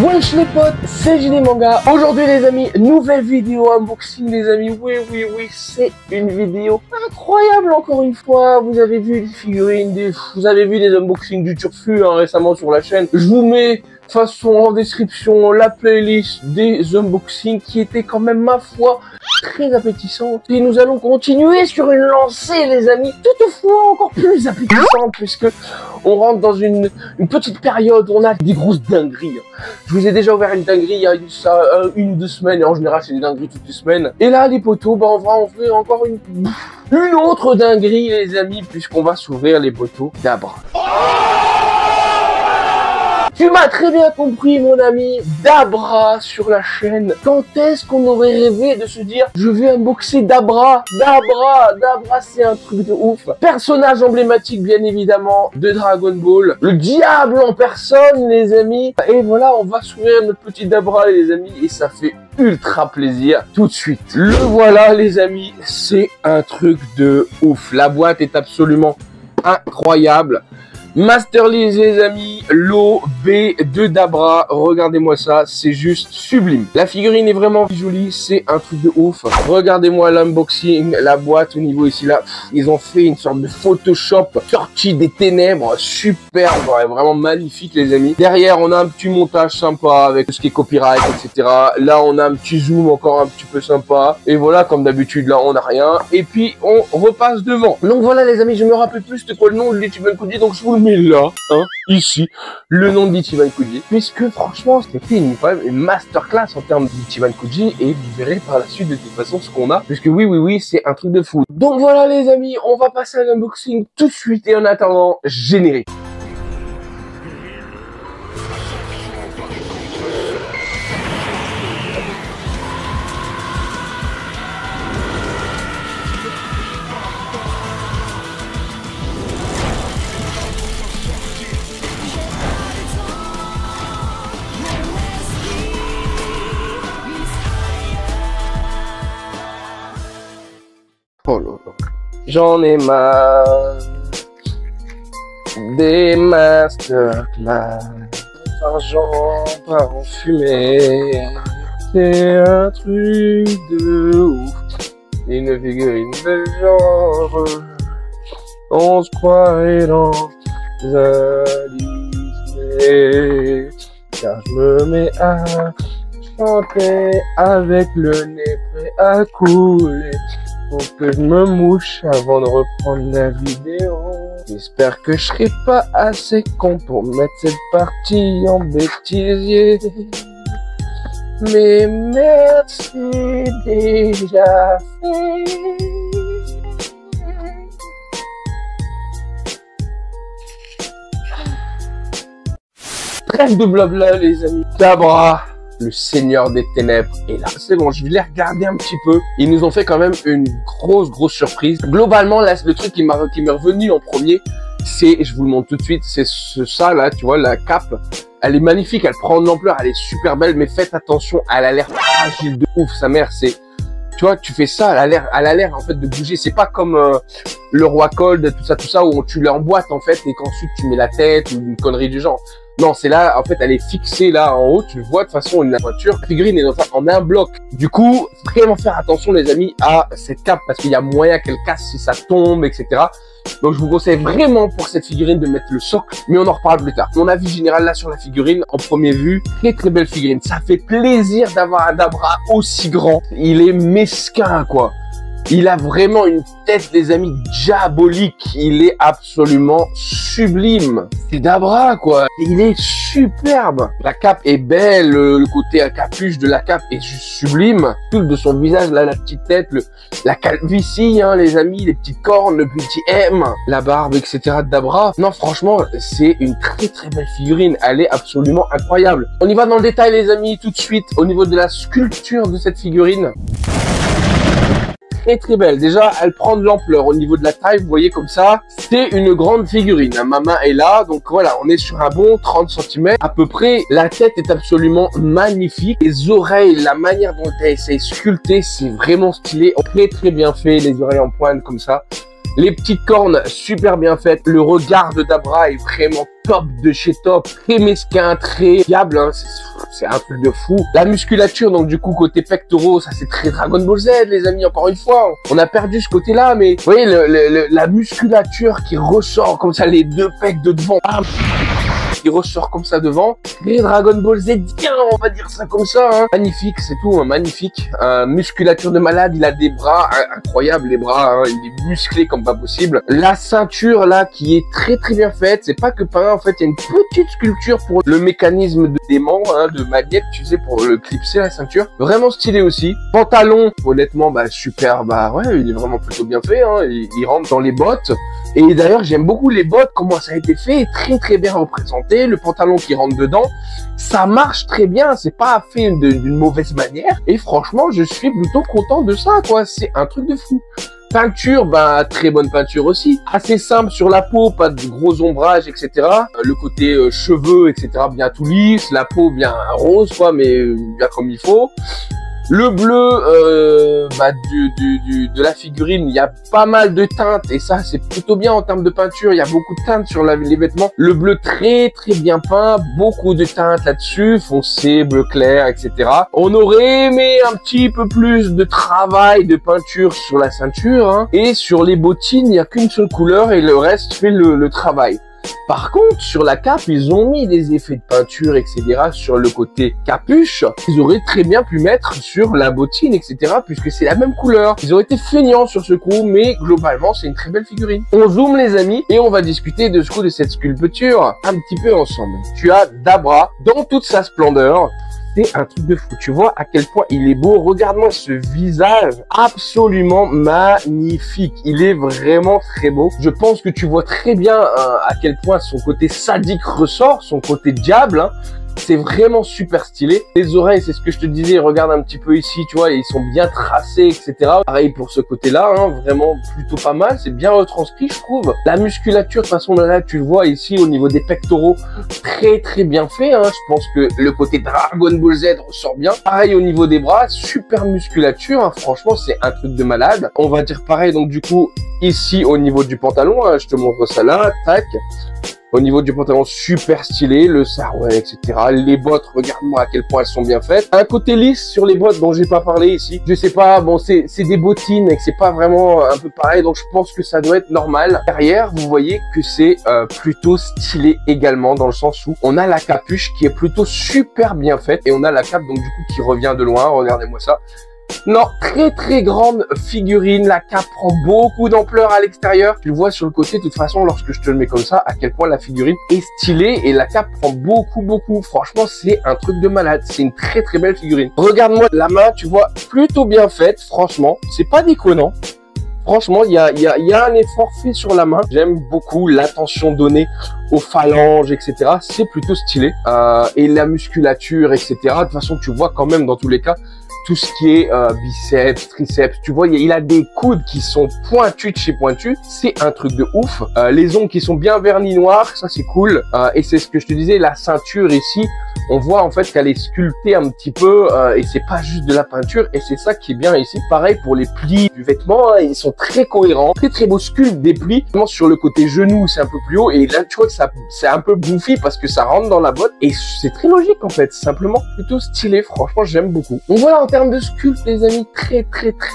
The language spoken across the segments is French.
Wesh les potes, c'est JD Manga. Aujourd'hui les amis, nouvelle vidéo unboxing les amis. Oui, c'est une vidéo incroyable encore une fois. Vous avez vu les figurines, vous avez vu des unboxings du Turfu récemment sur la chaîne. Je vous mets de toute façon en description la playlist des unboxings qui était quand même ma foi très appétissante. Et nous allons continuer sur une lancée les amis, toutefois encore plus appétissante puisque on rentre dans une petite période où on a des grosses dingueries. Je vous ai déjà ouvert une dinguerie il y a une ou deux semaines et en général c'est des dingueries toutes les semaines. Et là les poteaux, on va ouvrir encore une autre dinguerie les amis puisqu'on va s'ouvrir les poteaux d'Abra. Tu m'as très bien compris mon ami, Dabra sur la chaîne. Quand est-ce qu'on aurait rêvé de se dire je vais unboxer Dabra? Dabra c'est un truc de ouf. Personnage emblématique bien évidemment de Dragon Ball. Le diable en personne les amis. Et voilà, on va s'ouvrir notre petit Dabra les amis et ça fait ultra plaisir tout de suite. Le voilà les amis, c'est un truc de ouf. La boîte est absolument incroyable. Masterlise les amis, l'OB de Dabra, regardez-moi ça, c'est juste sublime. La figurine est vraiment jolie, c'est un truc de ouf. Regardez-moi l'unboxing, la boîte au niveau ici là, ils ont fait une sorte de Photoshop sorti des ténèbres, superbe, vraiment magnifique les amis. Derrière on a un petit montage sympa avec tout ce qui est copyright, etc. Là on a un petit zoom encore un petit peu sympa. Et voilà, comme d'habitude là on n'a rien. Et puis on repasse devant. Donc voilà les amis, je me rappelle plus c'était quoi le nom de l'Ichiban Koji, donc je vous le mets là, ici, le nom d'Ichiban Koji, puisque franchement c'était une masterclass en termes d'Ichiban Koji et vous verrez par la suite de toute façon ce qu'on a, puisque oui, c'est un truc de fou. Donc voilà les amis, on va passer à l'unboxing tout de suite et en attendant, générique. Oh là là. J'en ai marre des masterclass, argent part en fumée, c'est un truc de ouf, une figurine de genre, on se croirait dans un Disney, car je me mets à chanter avec le nez prêt à couler. Faut que je me mouche avant de reprendre la vidéo. J'espère que je serai pas assez con pour mettre cette partie en bêtisier. Mais merci déjà fait. Trêve de blabla les amis. Dabra, le Seigneur des Ténèbres est là. C'est bon, je vais les regarder un petit peu. Ils nous ont fait quand même une grosse surprise. Globalement, là, le truc qui m'est revenu en premier, c'est, je vous le montre tout de suite, c'est ça là, tu vois, la cape. Elle est magnifique, elle prend de l'ampleur, elle est super belle, mais faites attention, elle a l'air fragile de ouf, sa mère, c'est... Tu vois, tu fais ça, elle a l'air en fait de bouger. C'est pas comme le roi Cold, tout ça, où tu l'emboîtes en fait et qu'ensuite tu mets la tête ou une connerie du genre. Non, c'est là, en fait, elle est fixée là en haut. Tu le vois de façon une voiture. La figurine est en un bloc. Du coup, vraiment faire attention les amis à cette cape parce qu'il y a moyen qu'elle casse si ça tombe, etc. Donc je vous conseille vraiment pour cette figurine de mettre le socle, mais on en reparle plus tard. Mon avis général là sur la figurine, en premier vue, très belle figurine. Ça fait plaisir d'avoir un Dabra aussi grand. Il est mesquin quoi. Il a vraiment une tête, les amis, diabolique. Il est absolument sublime. C'est Dabra, quoi. Il est superbe. La cape est belle. Le côté à capuche de la cape est juste sublime. Tout de son visage, là, la petite tête, la calvitie, hein, les amis, les petites cornes, le petit M, la barbe, etc. de Dabra. Non, franchement, c'est une très belle figurine. Elle est absolument incroyable. On y va dans le détail, les amis, tout de suite, au niveau de la sculpture de cette figurine. Très belle. Déjà, elle prend de l'ampleur au niveau de la taille. Vous voyez comme ça, c'est une grande figurine. Ma main est là, donc voilà, on est sur un bon 30 cm à peu près. La tête est absolument magnifique. Les oreilles, la manière dont elle est sculptée, c'est vraiment stylé. Très bien fait, les oreilles en pointe comme ça. Les petites cornes, super bien faites. Le regard de Dabra est vraiment top de chez top. Très mesquin, très fiable. Hein. c'est un truc de fou. La musculature, donc du coup, côté pectoraux, ça c'est très Dragon Ball Z, les amis, encore une fois. On a perdu ce côté-là, mais vous voyez, la musculature qui ressort comme ça, les deux pecs de devant, qui ressort comme ça devant. Et Dragon Ball Z, tiens, on va dire ça comme ça, hein. Magnifique, c'est tout, hein, magnifique. Musculature de malade, il a des bras incroyables, les bras, hein, il est musclé comme pas possible. La ceinture, là, qui est très très bien faite, c'est pas que pareil, en fait, il y a une petite sculpture pour le mécanisme de dément, hein, de magnète, tu sais, pour le clipser la ceinture. Vraiment stylé aussi. Pantalon, honnêtement, bah, super, bah, ouais, il est vraiment plutôt bien fait, hein, il rentre dans les bottes. Et d'ailleurs, j'aime beaucoup les bottes, comment ça a été fait, très très bien représenté. Le pantalon qui rentre dedans, ça marche très bien, c'est pas fait d'une mauvaise manière. Et franchement, je suis plutôt content de ça, quoi. C'est un truc de fou. Peinture, bah très bonne peinture aussi. Assez simple sur la peau, pas de gros ombrage, etc. Le côté cheveux, etc. bien tout lisse. La peau bien rose, quoi, mais bien comme il faut. Le bleu de la figurine, il y a pas mal de teintes et ça c'est plutôt bien en termes de peinture. Il y a beaucoup de teintes sur les vêtements. Le bleu très très bien peint, beaucoup de teintes là-dessus, foncé, bleu clair, etc. On aurait aimé un petit peu plus de travail de peinture sur la ceinture, hein. Et sur les bottines, il n'y a qu'une seule couleur et le reste fait le travail. Par contre, sur la cape, ils ont mis des effets de peinture, etc. sur le côté capuche. Ils auraient très bien pu mettre sur la bottine, etc. puisque c'est la même couleur. Ils auraient été feignants sur ce coup, mais globalement, c'est une très belle figurine. On zoome, les amis, et on va discuter de ce coup de cette sculpture un petit peu ensemble. Tu as Dabra dans toute sa splendeur. C'est un truc de fou. Tu vois à quel point il est beau. Regarde-moi ce visage absolument magnifique. Il est vraiment très beau. Je pense que tu vois très bien à quel point son côté sadique ressort, son côté diable, hein. C'est vraiment super stylé. Les oreilles, c'est ce que je te disais, regarde un petit peu ici, tu vois, ils sont bien tracés, etc. Pareil pour ce côté-là, hein, vraiment plutôt pas mal. C'est bien retranscrit, je trouve. La musculature, de toute façon, là, tu le vois ici au niveau des pectoraux, très très bien fait, hein. Je pense que le côté Dragon Ball Z ressort bien. Pareil au niveau des bras, super musculature, hein. Franchement, c'est un truc de malade. On va dire pareil, donc du coup, ici au niveau du pantalon, hein, je te montre ça là, tac. Au niveau du pantalon, super stylé, le sarouel, etc. Les bottes, regarde-moi à quel point elles sont bien faites. Un côté lisse sur les bottes dont j'ai pas parlé ici. Je sais pas, bon, c'est des bottines et que c'est pas vraiment un peu pareil, donc je pense que ça doit être normal. Derrière, vous voyez que c'est plutôt stylé également, dans le sens où on a la capuche qui est plutôt super bien faite et on a la cape, donc du coup, qui revient de loin. Regardez-moi ça. Non, très très grande figurine, la cape prend beaucoup d'ampleur à l'extérieur. Tu le vois sur le côté, de toute façon, lorsque je te le mets comme ça, à quel point la figurine est stylée et la cape prend beaucoup. Franchement, c'est un truc de malade, c'est une très très belle figurine. Regarde-moi la main, tu vois, plutôt bien faite, franchement, c'est pas déconnant. Franchement, il y a un effort fait sur la main. J'aime beaucoup l'attention donnée aux phalanges, etc. C'est plutôt stylé. Et la musculature, etc. De toute façon, tu vois quand même dans tous les cas, tout ce qui est biceps, triceps, tu vois, il a des coudes qui sont pointus de chez pointus, c'est un truc de ouf. Les ongles qui sont bien vernis noirs, ça c'est cool. Et c'est ce que je te disais, la ceinture ici, on voit en fait qu'elle est sculptée un petit peu et c'est pas juste de la peinture et c'est ça qui est bien ici. Pareil pour les plis du vêtement, hein, ils sont très cohérents, très beau sculpte des plis. Vraiment sur le côté genou, c'est un peu plus haut et là tu vois que ça c'est un peu bouffi parce que ça rentre dans la botte et c'est très logique en fait, simplement plutôt stylé. Franchement, j'aime beaucoup. Donc voilà, en termes de sculpte, les amis, très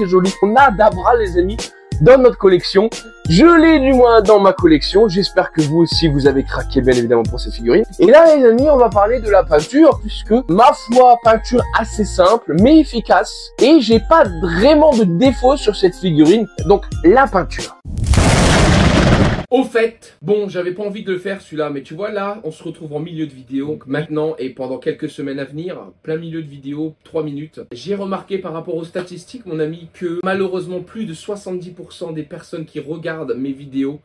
joli. On a Dabra, les amis, dans notre collection. Je l'ai du moins dans ma collection. J'espère que vous aussi, vous avez craqué bien évidemment pour cette figurine. Et là, les amis, on va parler de la peinture puisque, ma foi, peinture assez simple mais efficace. Et j'ai pas vraiment de défaut sur cette figurine. Donc, la peinture. Au fait, bon, j'avais pas envie de le faire celui-là, mais tu vois là, on se retrouve en milieu de vidéo. Donc maintenant et pendant quelques semaines à venir, plein milieu de vidéo, 3 minutes. J'ai remarqué par rapport aux statistiques, mon ami, que malheureusement plus de 70% des personnes qui regardent mes vidéos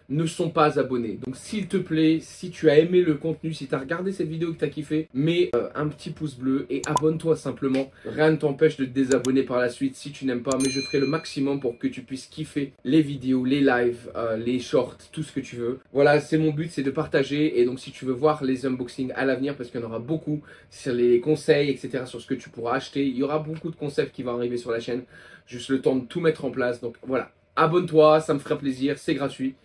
ne sont pas abonnés. Donc s'il te plaît, si tu as aimé le contenu, si tu as regardé cette vidéo et que tu as kiffé, mets un petit pouce bleu et abonne-toi simplement. Rien ne t'empêche de te désabonner par la suite si tu n'aimes pas, mais je ferai le maximum pour que tu puisses kiffer les vidéos, les lives, les shorts, tout ce que tu veux. Voilà, c'est mon but, c'est de partager. Et donc si tu veux voir les unboxings à l'avenir, parce qu'il y en aura beaucoup sur les conseils, etc., sur ce que tu pourras acheter, il y aura beaucoup de concepts qui vont arriver sur la chaîne. Juste le temps de tout mettre en place. Donc voilà, abonne-toi, ça me fera plaisir, c'est gratuit.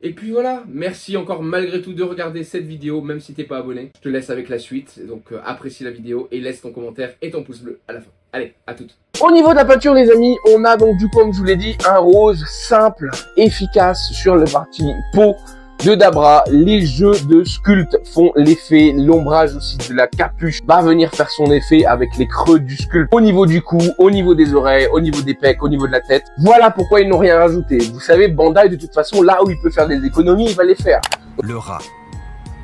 Et puis voilà, merci encore malgré tout de regarder cette vidéo, même si t'es pas abonné. Je te laisse avec la suite, donc apprécie la vidéo et laisse ton commentaire et ton pouce bleu à la fin. Allez, à toutes. Au niveau de la peinture les amis, on a donc du coup comme je vous l'ai dit, un rose simple, efficace sur la partie peau de Dabra. Les jeux de sculpte font l'effet, l'ombrage aussi de la capuche va venir faire son effet avec les creux du sculpte au niveau du cou, au niveau des oreilles, au niveau des pecs, au niveau de la tête. Voilà pourquoi ils n'ont rien rajouté. Vous savez, Bandai de toute façon, là où il peut faire des économies, il va les faire. Le rat,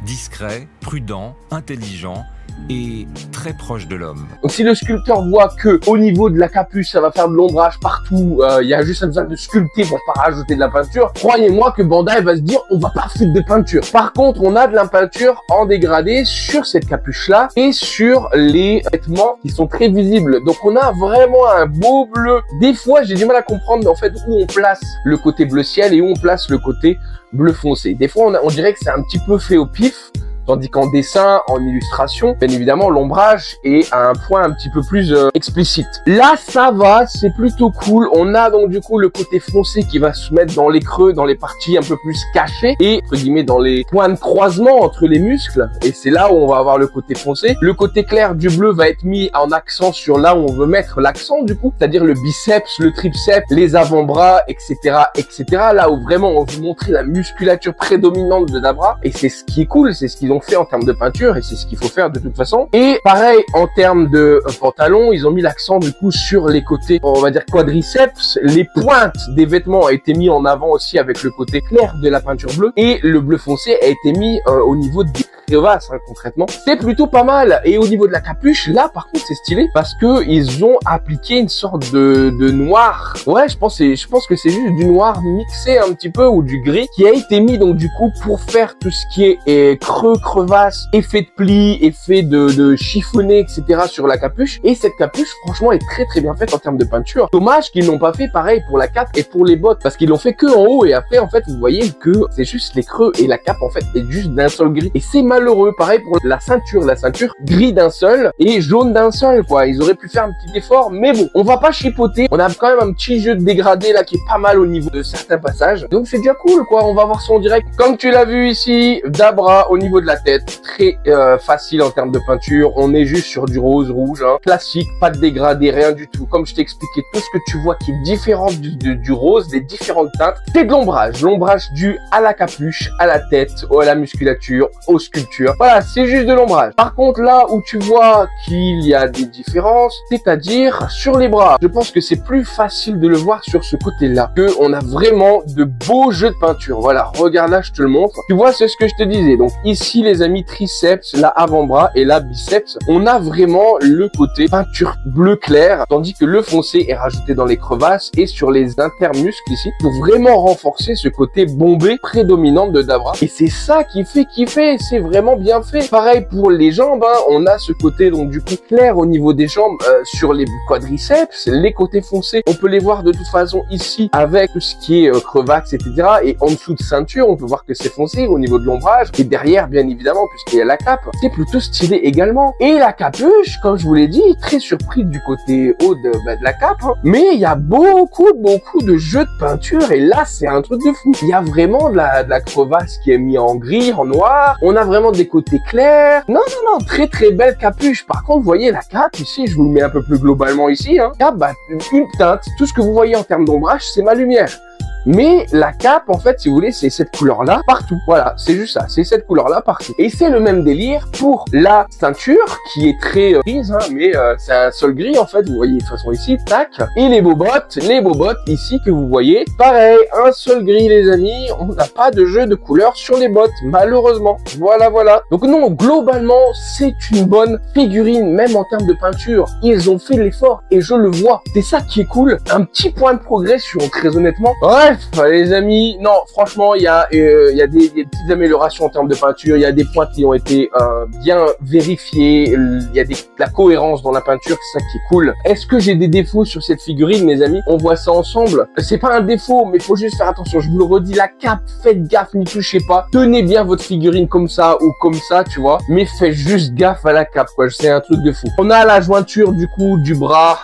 discret, prudent, intelligent et très proche de l'homme. Donc si le sculpteur voit que au niveau de la capuche ça va faire de l'ombrage partout, il y a juste besoin de sculpter pour pas rajouter de la peinture, croyez-moi que Bandai va se dire on va pas foutre de peinture. Par contre on a de la peinture en dégradé sur cette capuche là et sur les vêtements qui sont très visibles. Donc on a vraiment un beau bleu. Des fois j'ai du mal à comprendre en fait où on place le côté bleu ciel et où on place le côté bleu foncé. Des fois on dirait que c'est un petit peu fait au pif. Tandis qu'en dessin, en illustration, bien évidemment, l'ombrage est à un point un petit peu plus explicite. Là, ça va, c'est plutôt cool. On a donc du coup le côté foncé qui va se mettre dans les creux, dans les parties un peu plus cachées et, entre guillemets, dans les points de croisement entre les muscles. Et c'est là où on va avoir le côté foncé. Le côté clair du bleu va être mis en accent sur là où on veut mettre l'accent du coup, c'est-à-dire le biceps, le triceps, les avant-bras, etc., etc. Là où vraiment on veut montrer la musculature prédominante de Dabra. Et c'est ce qui est cool, c'est ce qu'ils ont fait en termes de peinture et c'est ce qu'il faut faire de toute façon. Et pareil en termes de pantalon, ils ont mis l'accent du coup sur les côtés, on va dire quadriceps. Les pointes des vêtements ont été mis en avant aussi avec le côté clair de la peinture bleue et le bleu foncé a été mis au niveau des crevasses concrètement. C'est plutôt pas mal. Et au niveau de la capuche, là par contre c'est stylé parce que ils ont appliqué une sorte de noir. Ouais, je pense que c'est juste du noir mixé un petit peu ou du gris qui a été mis donc du coup pour faire tout ce qui est creux, crevasse, effet de pli, effet de chiffonné, etc. sur la capuche. Et cette capuche, franchement, est très très bien faite en termes de peinture. Dommage qu'ils n'ont pas fait pareil pour la cape et pour les bottes, parce qu'ils l'ont fait que en haut et après, en fait, vous voyez que c'est juste les creux et la cape, en fait, est juste d'un seul gris. Et c'est malheureux. Pareil pour la ceinture gris d'un seul et jaune d'un seul, quoi. Ils auraient pu faire un petit effort, mais bon, on va pas chipoter. On a quand même un petit jeu de dégradé là qui est pas mal au niveau de certains passages. Donc c'est déjà cool, quoi. On va voir ça en direct. Comme tu l'as vu ici, Dabra au niveau de la tête, très facile en termes de peinture. On est juste sur du rose rouge, hein. Classique, pas de dégradé, rien du tout. Comme je t'ai expliqué, tout ce que tu vois qui est différent du rose, des différentes teintes, c'est de l'ombrage. L'ombrage dû à la capuche, à la tête, à la musculature, aux sculptures. Voilà, c'est juste de l'ombrage. Par contre, là où tu vois qu'il y a des différences, c'est-à-dire sur les bras. Je pense que c'est plus facile de le voir sur ce côté-là, que on a vraiment de beaux jeux de peinture. Voilà, regarde là, je te le montre. Tu vois, c'est ce que je te disais. Donc ici, les amis, triceps, là avant-bras et là biceps, on a vraiment le côté peinture bleu clair, tandis que le foncé est rajouté dans les crevasses et sur les intermuscles ici, pour vraiment renforcer ce côté bombé prédominant de Dabra. Et c'est ça qui fait kiffer, c'est vraiment bien fait. Pareil pour les jambes, hein, on a ce côté donc du coup clair au niveau des jambes sur les quadriceps, les côtés foncés, on peut les voir de toute façon ici avec tout ce qui est crevasse, etc. Et en dessous de ceinture, on peut voir que c'est foncé au niveau de l'ombrage et derrière, bien évidemment, puisqu'il y a la cape, c'est plutôt stylé également. Et la capuche, comme je vous l'ai dit, très surpris du côté haut de la cape, hein. Mais il y a beaucoup de jeux de peinture et là, c'est un truc de fou. Il y a vraiment de la crevasse qui est mis en gris, en noir. On a vraiment des côtés clairs. Non, très très belle capuche. Par contre, vous voyez la cape ici, je vous le mets un peu plus globalement ici, hein. Cape, une teinte. Tout ce que vous voyez en termes d'ombrage, c'est ma lumière. Mais la cape, en fait, si vous voulez, c'est cette couleur-là partout. Voilà, c'est juste ça. C'est cette couleur-là partout. Et c'est le même délire pour la ceinture, qui est très grise, hein, mais c'est un sol gris, en fait. Vous voyez, de toute façon, ici, tac. Et les bobottes ici, que vous voyez. Pareil, un seul gris, les amis. On n'a pas de jeu de couleurs sur les bottes, malheureusement. Voilà. Donc non, globalement, c'est une bonne figurine, même en termes de peinture. Ils ont fait l'effort, et je le vois. C'est ça qui est cool. Un petit point de progression, très honnêtement. Ouais. Bref, les amis, non, franchement, il y a des petites améliorations en termes de peinture. Il y a des points qui ont été bien vérifiés. Il y a de la cohérence dans la peinture, c'est ça qui est cool. Est-ce que j'ai des défauts sur cette figurine, mes amis? On voit ça ensemble. C'est pas un défaut, mais il faut juste faire attention. Je vous le redis, la cape, faites gaffe, n'y touchez pas. Tenez bien votre figurine comme ça ou comme ça, tu vois. Mais faites juste gaffe à la cape, quoi. C'est un truc de fou. On a la jointure, du coup, du bras.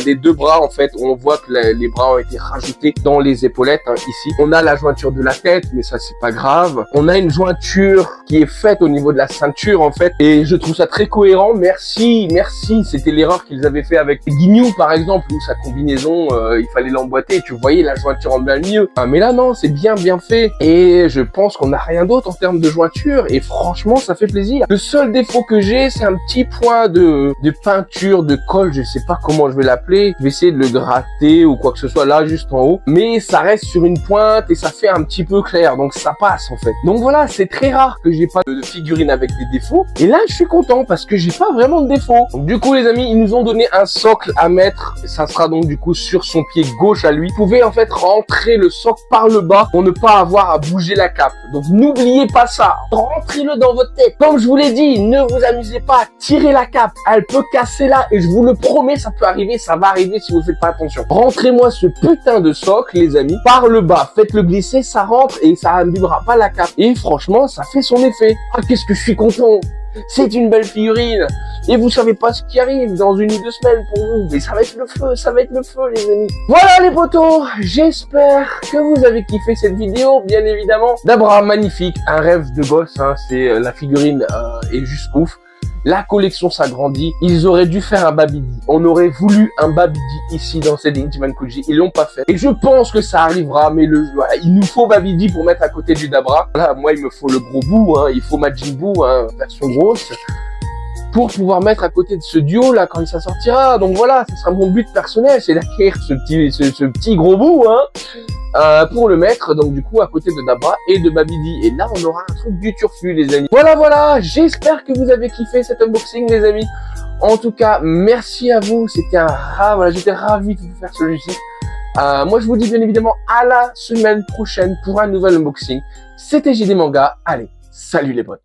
Des deux bras, en fait. On voit que les bras ont été rajoutés dans les épaulettes, hein, ici. On a la jointure de la tête, mais ça, c'est pas grave. On a une jointure qui est faite au niveau de la ceinture, en fait, et je trouve ça très cohérent. Merci, merci. C'était l'erreur qu'ils avaient fait avec Guignou, par exemple, où sa combinaison, il fallait l'emboîter et tu voyais la jointure en plein milieu. Ah, mais là, non, c'est bien fait. Et je pense qu'on n'a rien d'autre en termes de jointure, et franchement, ça fait plaisir. Le seul défaut que j'ai, c'est un petit point de peinture, de colle, je sais pas comment je vais l'appeler. Je vais essayer de le gratter ou quoi que ce soit là, juste en haut. Mais ça reste sur une pointe et ça fait un petit peu clair, donc ça passe en fait. Donc voilà, c'est très rare que j'ai pas de figurine avec des défauts. Et là, je suis content parce que j'ai pas vraiment de défauts. Donc du coup, les amis, ils nous ont donné un socle à mettre. Ça sera donc du coup sur son pied gauche à lui. Vous pouvez en fait rentrer le socle par le bas pour ne pas avoir à bouger la cape. Donc n'oubliez pas ça. Rentrez-le dans votre tête. Comme je vous l'ai dit, ne vous amusez pas à tirer la cape. Elle peut casser là et je vous le promets, ça peut arriver, ça va arriver si vous faites pas attention. Rentrez-moi ce putain de socle, les amis, par le bas. Faites-le glisser, ça rentre et ça n'abîmera pas la cape. Et franchement, ça fait son effet. Ah, qu'est-ce que je suis content. C'est une belle figurine. Et vous savez pas ce qui arrive dans 1 ou 2 semaines pour vous. Mais ça va être le feu, ça va être le feu, les amis. Voilà les potos. J'espère que vous avez kiffé cette vidéo, bien évidemment. Dabra, magnifique. Un rêve de gosse, hein. C'est la figurine est juste ouf. La collection s'agrandit. Ils auraient dû faire un Babidi. On aurait voulu un Babidi ici dans cette Intiman Kuji. Ils l'ont pas fait. Et je pense que ça arrivera. Mais voilà, il nous faut Babidi pour mettre à côté du Dabra. Voilà, moi il me faut le gros bout. Hein. Il faut Majin Buu, hein, version grosse, pour pouvoir mettre à côté de ce duo là quand ça sortira. Donc voilà, ce sera mon but personnel, c'est d'acquérir ce petit gros bout, hein, pour le mettre donc du coup à côté de Dabra et de Babidi. Et là on aura un truc du turfu, les amis. Voilà, j'espère que vous avez kiffé cet unboxing, les amis. En tout cas, merci à vous, c'était voilà, j'étais ravi de vous faire celui-ci. Moi je vous dis bien évidemment à la semaine prochaine pour un nouvel unboxing. C'était JD Manga. Allez, salut les potes.